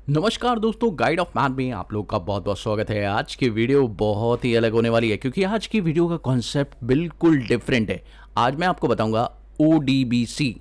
नमस्कार दोस्तों, guide of math में आप लोग का बहुत बहुत स्वागत है। आज की वीडियो बहुत ही अलग होने वाली है क्योंकि आज की वीडियो का कॉन्सेप्ट बिल्कुल डिफरेंट है। आज मैं आपको बताऊंगा ओडीबीसी।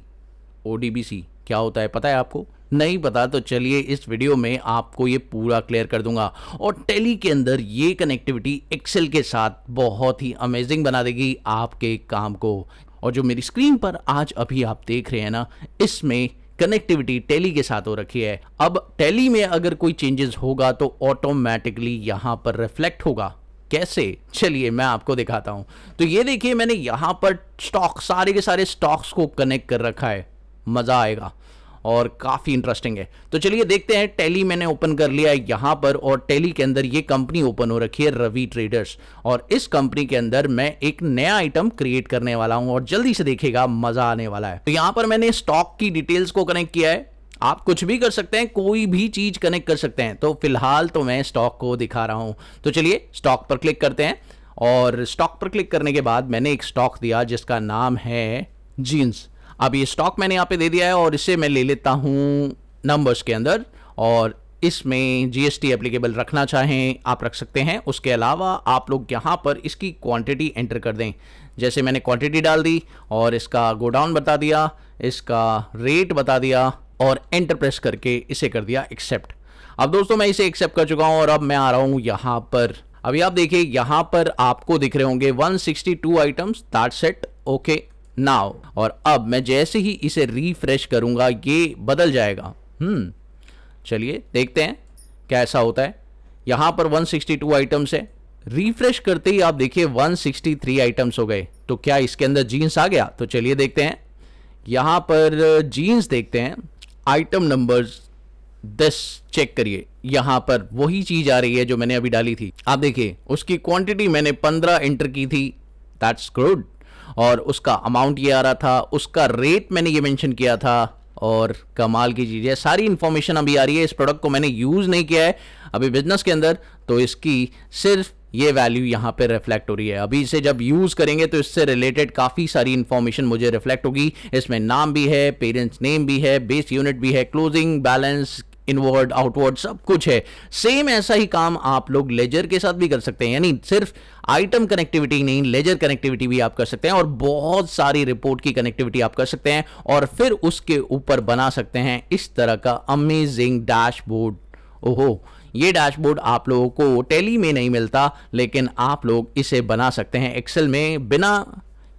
ओडीबीसी क्या होता है, पता है आपको? नहीं पता तो चलिए इस वीडियो में आपको ये पूरा क्लियर कर दूंगा। और टैली के अंदर ये कनेक्टिविटी एक्सेल के साथ बहुत ही अमेजिंग बना देगी आपके काम को। और जो मेरी स्क्रीन पर आज अभी आप देख रहे हैं ना, इसमें कनेक्टिविटी टैली के साथ हो रखी है। अब टैली में अगर कोई चेंजेस होगा तो ऑटोमेटिकली यहां पर रिफ्लेक्ट होगा। कैसे, चलिए मैं आपको दिखाता हूं। तो ये देखिए, मैंने यहां पर स्टॉक, सारे के सारे स्टॉक्स को कनेक्ट कर रखा है। मजा आएगा और काफी इंटरेस्टिंग है। तो चलिए देखते हैं। टैली मैंने ओपन कर लिया है यहां पर, और टैली के अंदर ये कंपनी ओपन हो रखी है, रवि ट्रेडर्स। और इस कंपनी के अंदर मैं एक नया आइटम क्रिएट करने वाला हूं और जल्दी से देखिएगा, मजा आने वाला है। तो यहां पर मैंने स्टॉक की डिटेल्स को कनेक्ट किया है। आप कुछ भी कर सकते हैं, कोई भी चीज कनेक्ट कर सकते हैं। तो फिलहाल तो मैं स्टॉक को दिखा रहा हूं। तो चलिए स्टॉक पर क्लिक करते हैं। और स्टॉक पर क्लिक करने के बाद मैंने एक स्टॉक दिया जिसका नाम है जीन्स। अब ये स्टॉक मैंने यहाँ पे दे दिया है और इसे मैं ले लेता हूँ नंबर्स के अंदर, और इसमें जीएसटी एप्लीकेबल रखना चाहें आप रख सकते हैं। उसके अलावा आप लोग यहाँ पर इसकी क्वांटिटी एंटर कर दें। जैसे मैंने क्वांटिटी डाल दी और इसका गोडाउन बता दिया, इसका रेट बता दिया और एंटर प्रेस करके इसे कर दिया एक्सेप्ट। अब दोस्तों मैं इसे एक्सेप्ट कर चुका हूँ और अब मैं आ रहा हूँ यहाँ पर। अभी आप देखिए यहाँ पर आपको दिख रहे होंगे 162 items, that's it, okay now. और अब मैं जैसे ही इसे रिफ्रेश करूंगा ये बदल जाएगा। चलिए देखते हैं कैसा होता है। यहां पर 162 आइटम्स है। रिफ्रेश करते ही आप देखिए 163 आइटम्स हो गए। तो क्या इसके अंदर जीन्स आ गया? तो चलिए देखते हैं। यहां पर जीन्स देखते हैं, आइटम नंबर्स 10 चेक करिए। यहां पर वही चीज आ रही है जो मैंने अभी डाली थी। आप देखिए उसकी क्वांटिटी मैंने 15 एंटर की थी, दैट्स गुड। और उसका अमाउंट ये आ रहा था, उसका रेट मैंने ये मेंशन किया था। और कमाल की चीज़ है, सारी इंफॉर्मेशन अभी आ रही है। इस प्रोडक्ट को मैंने यूज़ नहीं किया है अभी बिजनेस के अंदर, तो इसकी सिर्फ ये वैल्यू यहाँ पे रिफ्लेक्ट हो रही है। अभी इसे जब यूज़ करेंगे तो इससे रिलेटेड काफ़ी सारी इंफॉर्मेशन मुझे रिफ्लेक्ट होगी। इसमें नाम भी है, पेरेंट्स नेम भी है, बेस यूनिट भी है, क्लोजिंग बैलेंस, इनवर्ड आउटवर्ड सब कुछ है। सेम ऐसा ही काम आप लोग लेजर के साथ भी कर सकते हैं, यानी सिर्फ आइटम कनेक्टिविटी नहीं, लेजर कनेक्टिविटी भी आप कर सकते हैं। और बहुत सारी रिपोर्ट की कनेक्टिविटी आप कर सकते हैं और फिर उसके ऊपर बना सकते हैं इस तरह का अमेजिंग डैशबोर्ड। ओहो, ये डैशबोर्ड आप लोगों को टैली में नहीं मिलता, लेकिन आप लोग इसे बना सकते हैं एक्सेल में बिना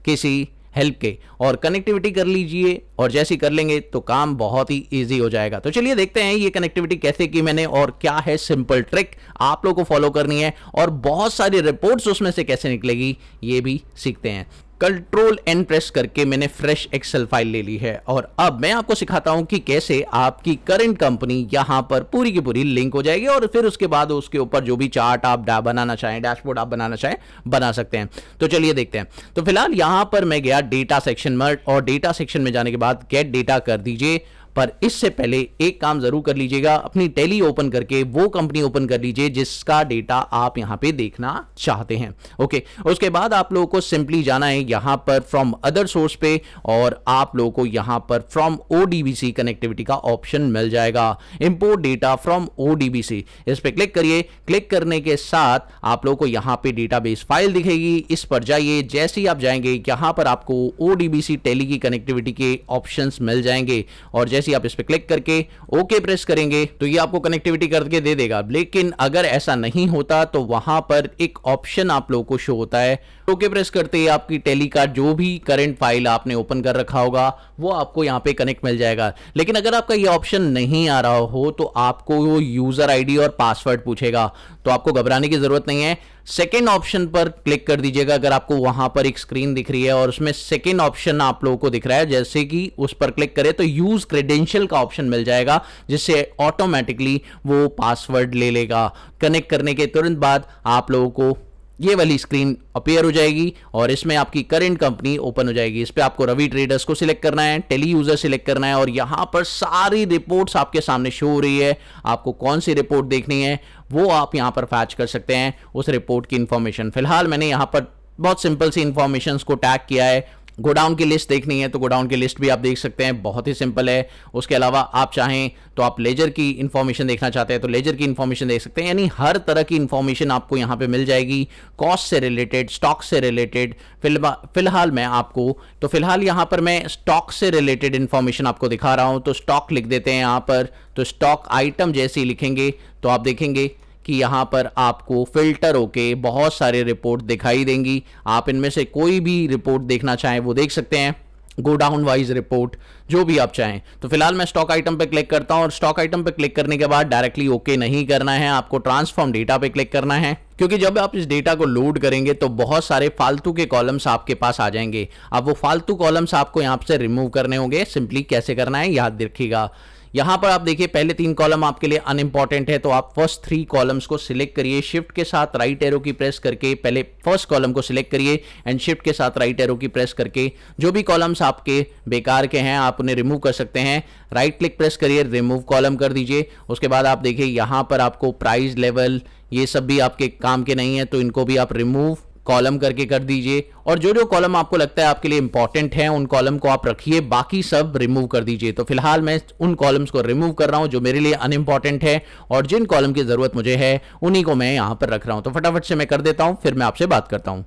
किसी हेल्प के। और कनेक्टिविटी कर लीजिए और जैसे कर लेंगे तो काम बहुत ही इजी हो जाएगा। तो चलिए देखते हैं ये कनेक्टिविटी कैसे की मैंने और क्या है सिंपल ट्रिक आप लोगों को फॉलो करनी है, और बहुत सारी रिपोर्ट्स उसमें से कैसे निकलेगी ये भी सीखते हैं। कंट्रोल एन प्रेस करके मैंने फ्रेश एक्सेल फाइल ले ली है और अब मैं आपको सिखाता हूं कि कैसे आपकी करंट कंपनी यहां पर पूरी की पूरी लिंक हो जाएगी, और फिर उसके बाद उसके ऊपर जो भी चार्ट आप बनाना चाहें, डैशबोर्ड आप बनाना चाहें, बना सकते हैं। तो चलिए देखते हैं। तो फिलहाल यहां पर मैं गया डेटा सेक्शन में, और डेटा सेक्शन में जाने के बाद गेट डेटा कर दीजिए। पर इससे पहले एक काम जरूर कर लीजिएगा, अपनी टैली ओपन करके वो कंपनी ओपन कर लीजिए जिसका डेटा आप यहां पे देखना चाहते हैं। ओके, उसके बाद आप लोगों को सिंपली जाना है यहां पर फ्रॉम अदर सोर्स पे, और आप लोगों को यहां पर फ्रॉम ओडीबीसी कनेक्टिविटी का ऑप्शन मिल जाएगा, इंपोर्ट डेटा फ्रॉम ओडीबीसी। इस पे क्लिक करिए। क्लिक करने के साथ आप लोगों को यहां पे डेटाबेस फाइल दिखेगी, इस पर जाइए। जैसे ही आप जाएंगे यहां पर आपको ओडीबीसी टैली की कनेक्टिविटी के ऑप्शंस मिल जाएंगे, और जैसे आप इस पे क्लिक करके ओके प्रेस करेंगे तो ये आपको कनेक्टिविटी करके दे देगा। लेकिन अगर ऐसा नहीं होता तो वहां पर एक ऑप्शन आप लोगों को शो होता है, ओके प्रेस करते ही आपकी टैली का जो भी करंट फाइल आपने ओपन कर रखा होगा वो आपको यहां पे कनेक्ट मिल जाएगा। लेकिन अगर आपका ये ऑप्शन नहीं आ रहा हो तो आपको वो यूजर आईडी और पासवर्ड पूछेगा, तो आपको घबराने की जरूरत नहीं है। सेकेंड ऑप्शन पर क्लिक कर दीजिएगा। अगर आपको वहां पर एक स्क्रीन दिख रही है और उसमें सेकेंड ऑप्शन आप लोगों को दिख रहा है, जैसे कि उस पर क्लिक करें तो यूज क्रेडेंशियल का ऑप्शन मिल जाएगा, जिससे ऑटोमेटिकली वो पासवर्ड ले लेगा। कनेक्ट करने के तुरंत बाद आप लोगों को ये वाली स्क्रीन अपीयर हो जाएगी और इसमें आपकी करंट कंपनी ओपन हो जाएगी। इस पे आपको रवि ट्रेडर्स को सिलेक्ट करना है, टेली यूजर सिलेक्ट करना है, और यहां पर सारी रिपोर्ट्स आपके सामने शो हो रही है। आपको कौन सी रिपोर्ट देखनी है वो आप यहां पर फैच कर सकते हैं, उस रिपोर्ट की इंफॉर्मेशन। फिलहाल मैंने यहां पर बहुत सिंपल सी इंफॉर्मेशन को टैग किया है, गोडाउन की लिस्ट देखनी है तो गोडाउन की लिस्ट भी आप देख सकते हैं, बहुत ही सिंपल है। उसके अलावा आप चाहें तो आप लेजर की इंफॉर्मेशन देखना चाहते हैं तो लेजर की इंफॉर्मेशन देख सकते हैं, यानी हर तरह की इंफॉर्मेशन आपको यहां पे मिल जाएगी, कॉस्ट से रिलेटेड, स्टॉक से रिलेटेड। फिलहाल मैं आपको तो फिलहाल यहां पर मैं स्टॉक से रिलेटेड इंफॉर्मेशन आपको दिखा रहा हूं, तो स्टॉक लिख देते हैं यहां पर। तो स्टॉक आइटम जैसे ही लिखेंगे तो आप देखेंगे कि यहां पर आपको फिल्टर होके बहुत सारे रिपोर्ट दिखाई देंगी। आप इनमें से कोई भी रिपोर्ट देखना चाहें वो देख सकते हैं, गोडाउन वाइज रिपोर्ट जो भी आप चाहें। तो फिलहाल मैं स्टॉक आइटम पे क्लिक करता हूं और स्टॉक आइटम पे क्लिक करने के बाद डायरेक्टली ओके नहीं करना है, आपको ट्रांसफॉर्म डेटा पे क्लिक करना है, क्योंकि जब आप इस डेटा को लोड करेंगे तो बहुत सारे फालतू के कॉलम्स आपके पास आ जाएंगे। अब वो फालतू कॉलम्स आपको यहां से रिमूव करने होंगे। सिंपली कैसे करना है याद रखिएगा। यहां पर आप देखिए पहले 3 कॉलम आपके लिए अनइंपॉर्टेंट है, तो आप फर्स्ट 3 कॉलम्स को सिलेक्ट करिए, शिफ्ट के साथ राइट एरो की प्रेस करके पहले फर्स्ट कॉलम को सिलेक्ट करिए एंड शिफ्ट के साथ राइट एरो की प्रेस करके जो भी कॉलम्स आपके बेकार के हैं आप उन्हें रिमूव कर सकते हैं। राइट क्लिक प्रेस करिए, रिमूव कॉलम कर दीजिए। उसके बाद आप देखिए यहां पर आपको प्राइस लेवल ये सब भी आपके काम के नहीं है, तो इनको भी आप रिमूव कॉलम करके कर दीजिए। और जो जो कॉलम आपको लगता है आपके लिए इंपॉर्टेंट है उन कॉलम को आप रखिए, बाकी सब रिमूव कर दीजिए। तो फिलहाल मैं उन कॉलम्स को रिमूव कर रहा हूं जो मेरे लिए अनइंपॉर्टेंट है, और जिन कॉलम की जरूरत मुझे है उन्हीं को मैं यहां पर रख रहा हूं। तो फटाफट से मैं कर देता हूं, फिर मैं आपसे बात करता हूं।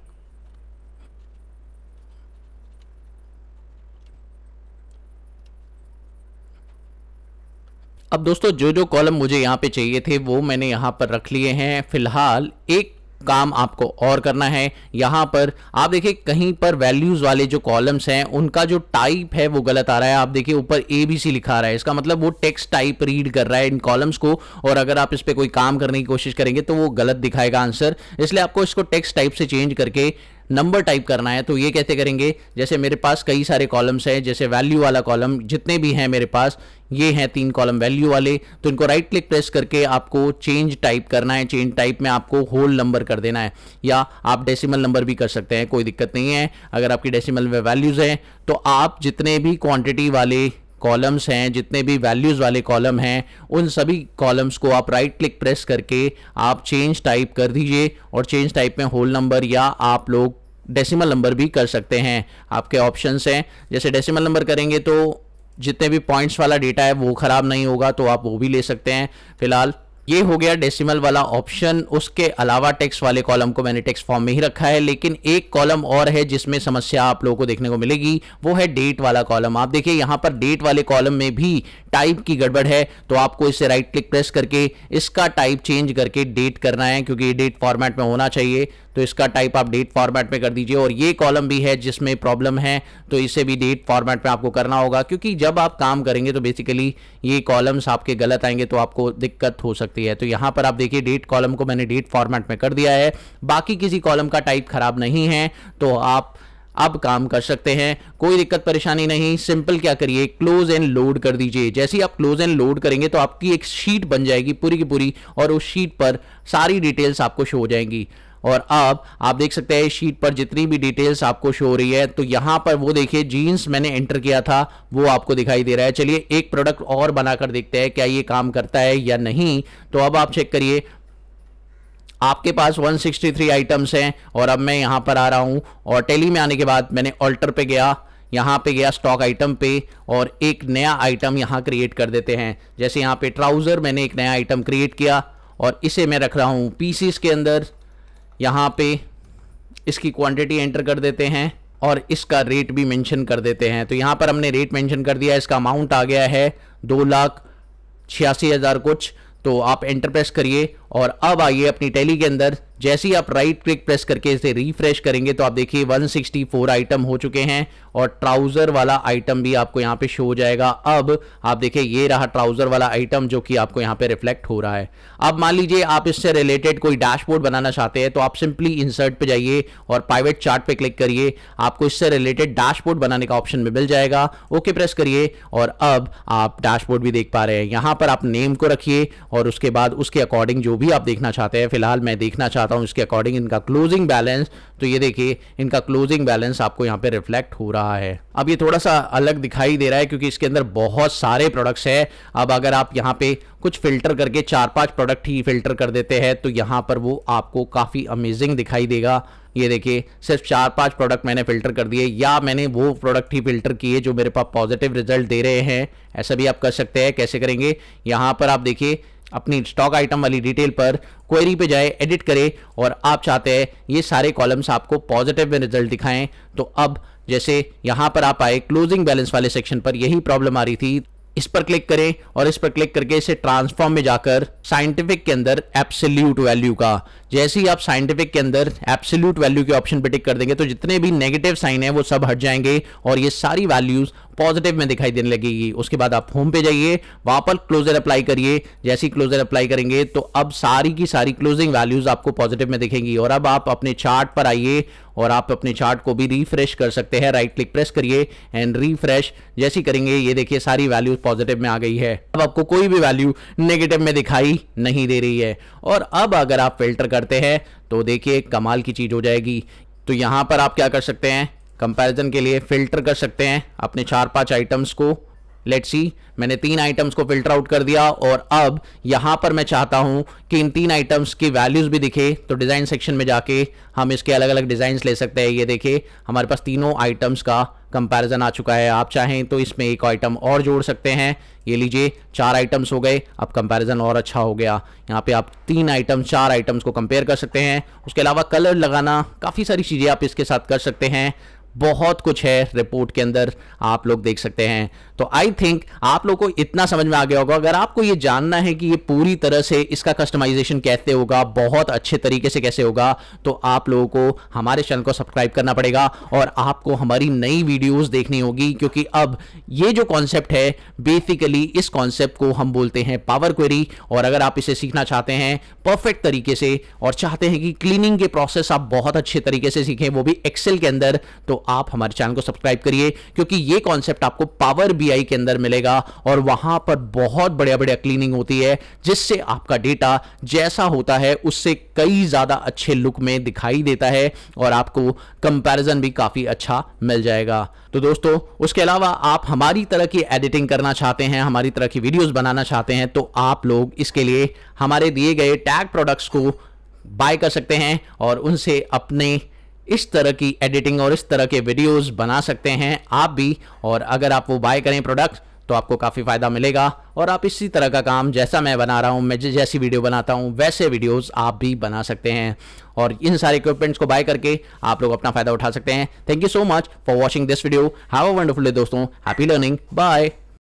अब दोस्तों जो जो कॉलम मुझे यहां पे चाहिए थे वो मैंने यहां पर रख लिए हैं। फिलहाल एक काम आपको और करना है, यहां पर आप देखिए कहीं पर वैल्यूज वाले जो कॉलम्स हैं उनका जो टाइप है वो गलत आ रहा है। आप देखिए ऊपर ABC लिखा रहा है, इसका मतलब वो टेक्स्ट टाइप रीड कर रहा है इन कॉलम्स को, और अगर आप इस पे कोई काम करने की कोशिश करेंगे तो वो गलत दिखाएगा आंसर। इसलिए आपको इसको टेक्स्ट टाइप से चेंज करके नंबर टाइप करना है। तो ये कैसे करेंगे, जैसे मेरे पास कई सारे कॉलम्स हैं, जैसे वैल्यू वाला कॉलम जितने भी हैं मेरे पास ये हैं 3 कॉलम वैल्यू वाले, तो इनको राइट क्लिक प्रेस करके आपको चेंज टाइप करना है। चेंज टाइप में आपको होल नंबर कर देना है, या आप डेसिमल नंबर भी कर सकते हैं, कोई दिक्कत नहीं है। अगर आपकी डेसिमल में वैल्यूज हैं तो आप जितने भी क्वांटिटी वाले कॉलम्स हैं, जितने भी वैल्यूज वाले कॉलम हैं, उन सभी कॉलम्स को आप राइट क्लिक प्रेस करके आप चेंज टाइप कर दीजिए, और चेंज टाइप में होल नंबर या आप लोग डेसिमल नंबर भी कर सकते हैं। आपके ऑप्शंस हैं, जैसे डेसिमल नंबर करेंगे तो जितने भी पॉइंट्स वाला डेटा है वो खराब नहीं होगा, तो आप वो भी ले सकते हैं। फिलहाल ये हो गया डेसिमल वाला ऑप्शन। उसके अलावा टेक्स्ट वाले कॉलम को मैंने टेक्स्ट फॉर्म में ही रखा है, लेकिन एक कॉलम और है जिसमें समस्या आप लोगों को देखने को मिलेगी, वो है डेट वाला कॉलम। आप देखिए यहां पर डेट वाले कॉलम में भी टाइप की गड़बड़ है, तो आपको इसे राइट क्लिक प्रेस करके इसका टाइप चेंज करके डेट करना है, क्योंकि ये डेट फॉर्मेट में होना चाहिए। तो इसका टाइप आप डेट फॉर्मेट में कर दीजिए। और ये कॉलम भी है जिसमें प्रॉब्लम है, तो इसे भी डेट फॉर्मेट में आपको करना होगा, क्योंकि जब आप काम करेंगे तो बेसिकली ये कॉलम्स आपके गलत आएंगे तो आपको दिक्कत हो सकती है। तो यहां पर आप देखिए डेट कॉलम को मैंने डेट फॉर्मेट में कर दिया है, बाकी किसी कॉलम का टाइप खराब नहीं है, तो आप अब काम कर सकते हैं, कोई दिक्कत परेशानी नहीं। सिंपल क्या करिए, क्लोज एंड लोड कर दीजिए। जैसे ही आप क्लोज एंड लोड करेंगे तो आपकी एक शीट बन जाएगी पूरी की पूरी, और उस शीट पर सारी डिटेल्स आपको शो हो जाएंगी। और अब आप देख सकते हैं शीट पर जितनी भी डिटेल्स आपको शो हो रही है, तो यहां पर वो देखिए जीन्स मैंने एंटर किया था वो आपको दिखाई दे रहा है। चलिए एक प्रोडक्ट और बनाकर देखते हैं क्या ये काम करता है या नहीं। तो अब आप चेक करिए, आपके पास 163 आइटम्स हैं, और अब मैं यहां पर आ रहा हूं और टैली में आने के बाद मैंने ऑल्टर पे गया, यहां पे गया स्टॉक आइटम पे, और एक नया आइटम यहां क्रिएट कर देते हैं। जैसे यहां पे ट्राउजर मैंने एक नया आइटम क्रिएट किया, और इसे मैं रख रहा हूं पीसीस के अंदर। यहां पे इसकी क्वांटिटी एंटर कर देते हैं और इसका रेट भी मेंशन कर देते हैं। तो यहां पर हमने रेट मेंशन कर दिया, इसका अमाउंट आ गया है 2,86,000 कुछ। तो आप एंटर प्रेस करिए और अब आइए अपनी टैली के अंदर। जैसे ही आप राइट क्लिक प्रेस करके इसे रिफ्रेश करेंगे तो आप देखिए 164 आइटम हो चुके हैं, और ट्राउजर वाला आइटम भी आपको यहां पे शो हो जाएगा। अब आप देखिए ये रहा ट्राउजर वाला आइटम जो कि आपको यहां पे रिफ्लेक्ट हो रहा है। अब मान लीजिए आप इससे रिलेटेड कोई डैशबोर्ड बनाना चाहते हैं, तो आप सिंपली इंसर्ट पे जाइए और प्राइवेट चार्ट पे क्लिक करिए, आपको इससे रिलेटेड डैशबोर्ड बनाने का ऑप्शन में मिल जाएगा। ओके प्रेस करिए और अब आप डैशबोर्ड भी देख पा रहे हैं। यहां पर आप नेम को रखिए और उसके बाद उसके अकॉर्डिंग जो भी आप देखना चाहते हैं, फिलहाल मैं देखना चाहता हूं इसके अकॉर्डिंग इनका क्लोजिंग बैलेंस। तो ये देखिए इनका क्लोजिंग बैलेंस आपको यहां पे रिफ्लेक्ट हो रहा है। अब ये थोड़ा सा अलग दिखाई दे रहा है क्योंकि इसके अंदर बहुत सारे प्रोडक्ट्स हैं। अब अगर आप यहां पे कुछ फिल्टर करके 4-5 प्रोडक्ट ही फिल्टर कर देते हैं तो यहां पर वो आपको काफी अमेजिंग दिखाई देगा। ये देखिए सिर्फ 4-5 प्रोडक्ट मैंने फिल्टर कर दिए, या मैंने वो प्रोडक्ट ही फिल्टर किए जो मेरे पास पॉजिटिव रिजल्ट दे रहे हैं। ऐसा भी आप कर सकते हैं। कैसे करेंगे, यहाँ पर आप देखिए अपनी स्टॉक आइटम वाली डिटेल पर क्वेरी पे जाए, एडिट करें, और आप चाहते हैं ये सारे कॉलम्स आपको पॉजिटिव में रिजल्ट दिखाएं। तो अब जैसे यहां पर आप आए क्लोजिंग बैलेंस वाले सेक्शन पर, यही प्रॉब्लम आ रही थी, इस पर क्लिक करें और इस पर क्लिक करके इसे ट्रांसफॉर्म में जाकर साइंटिफिक के अंदर एब्सोल्यूट वैल्यू का, जैसे ही आप साइंटिफिक के अंदर एब्सोल्यूट वैल्यू के ऑप्शन पे टिक कर देंगे तो जितने भी नेगेटिव साइन है वो सब हट जाएंगे और ये सारी वैल्यूज पॉजिटिव में दिखाई देने लगेगी। उसके बाद आप होम पे जाइए, वहां पर क्लोजर अप्लाई करिए। जैसे ही क्लोजर अप्लाई करेंगे तो अब सारी की सारी क्लोजिंग वैल्यूज आपको पॉजिटिव में दिखेंगी। और अब आप अपने चार्ट पर आइए और आप अपने चार्ट को भी रिफ्रेश कर सकते हैं। राइट क्लिक प्रेस करिए एंड रिफ्रेश, जैसे ही करेंगे ये देखिए सारी वैल्यूज पॉजिटिव में आ गई है। अब आपको कोई भी वैल्यू नेगेटिव में दिखाई नहीं दे रही है। और अब अगर आप फिल्टर करते हैं तो देखिए कमाल की चीज हो जाएगी। तो यहां पर आप क्या कर सकते हैं, कंपैरिजन के लिए फिल्टर कर सकते हैं अपने 4-5 आइटम्स को। लेट्स सी, मैंने 3 आइटम्स को फिल्टर आउट कर दिया और अब यहां पर मैं चाहता हूं कि इन 3 आइटम्स की वैल्यूज भी दिखे, तो डिजाइन सेक्शन में जाके हम इसके अलग अलग डिजाइन्स ले सकते हैं। ये देखिए हमारे पास तीनों आइटम्स का कंपैरिजन आ चुका है। आप चाहें तो इसमें एक आइटम और जोड़ सकते हैं। ये लीजिए 4 आइटम्स हो गए, अब कंपैरिजन और अच्छा हो गया। यहाँ पे आप 3 आइटम्स 4 आइटम्स को कंपेयर कर सकते हैं। उसके अलावा कलर लगाना, काफ़ी सारी चीज़ें आप इसके साथ कर सकते हैं। बहुत कुछ है रिपोर्ट के अंदर, आप लोग देख सकते हैं। तो आई थिंक आप लोग को इतना समझ में आ गया होगा। अगर आपको ये जानना है कि ये पूरी तरह से इसका कस्टमाइजेशन कैसे होगा, बहुत अच्छे तरीके से कैसे होगा, तो आप लोगों को हमारे चैनल को सब्सक्राइब करना पड़ेगा और आपको हमारी नई वीडियोस देखनी होगी। क्योंकि अब ये जो कॉन्सेप्ट है, बेसिकली इस कॉन्सेप्ट को हम बोलते हैं पावर क्वेरी। और अगर आप इसे सीखना चाहते हैं परफेक्ट तरीके से और चाहते हैं कि क्लीनिंग के प्रोसेस आप बहुत अच्छे तरीके से सीखें, वो भी एक्सेल के अंदर, तो आप हमारे चैनल को सब्सक्राइब करिए। क्योंकि ये कॉन्सेप्ट आपको पावर बीआई के अंदर मिलेगा और वहां पर बहुत बढ़िया बढ़िया क्लीनिंग होती है, जिससे आपका डेटा जैसा होता है उससे कई ज्यादा अच्छे लुक में दिखाई देता है और आपको कंपैरिजन भी काफी अच्छा मिल जाएगा। तो दोस्तों, उसके अलावा आप हमारी तरह की एडिटिंग करना चाहते हैं, हमारी तरह की वीडियोस बनाना चाहते हैं, तो आप लोग इसके लिए हमारे दिए गए टैग प्रोडक्ट्स को बाय कर सकते हैं और उनसे अपने इस तरह की एडिटिंग और इस तरह के वीडियोस बना सकते हैं आप भी। और अगर आप वो बाय करें प्रोडक्ट तो आपको काफ़ी फ़ायदा मिलेगा और आप इसी तरह का काम जैसा मैं बना रहा हूँ, मैं जैसी वीडियो बनाता हूँ वैसे वीडियोस आप भी बना सकते हैं। और इन सारे इक्विपमेंट्स को बाय करके आप लोग अपना फ़ायदा उठा सकते हैं। Thank you so much for watching this video. Have a wonderful day दोस्तों। Happy learning. बाय।